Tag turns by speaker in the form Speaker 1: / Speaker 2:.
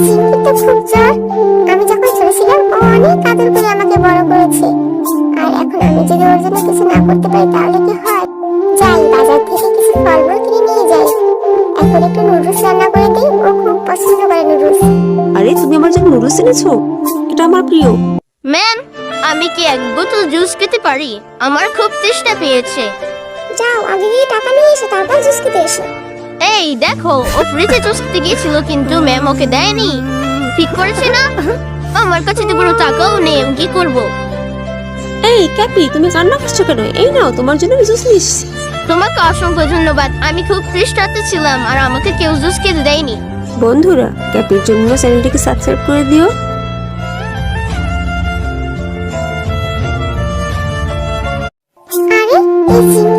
Speaker 1: চিংড়ি তো খুব জ্বর। আমি যখন ছোট ছিলাম ও অনেক আদর করে আমাকে বড় করেছে। আর এখন আমি যদি ওর জন্য কিছু না করতে পারি তাহলে কি হয়? যাই বাজার থেকে কিছু ফলমূল কিনে নিয়ে যাই। এখন একটু নুডলস রান্না করে দিই, ও খুব পছন্দ করে নুডলস।
Speaker 2: আরে তুমি আমার জন্য নুডলস এনেছো? এটা আমার প্রিয়।
Speaker 3: ম্যাম, আমি কি এক বোতল জুস খেতে পারি? আমার খুব তৃষ্ণা পেয়েছে।
Speaker 1: যাও আগে গিয়ে টাকা নিয়ে এসো, তারপর জুস খেতে এসো।
Speaker 3: এই দেখো, ও ফ্রিজে জুস খেতে গিয়েছিল কিন্তু ম্যাম ওকে দেয়নি। ঠিক করেছে না? আমার কাছে তো কোনো টাকাও নেই, আমি কি করবো?
Speaker 2: এই ক্যাপি, তুমি কান্না করছো কেন? এই নাও, তোমার জন্য জুস নিয়ে এসেছি।
Speaker 3: তোমাকে অসংখ্য ধন্যবাদ। আমি খুব তৃষ্ণার্ত ছিলাম আর আমাকে কেউ জুস খেতে দেয়নি।
Speaker 2: বন্ধুরা, ক্যাপির জন্য চ্যানেলটিকে সাবস্ক্রাইব করে দিও।
Speaker 1: আরে এই চিংড়ি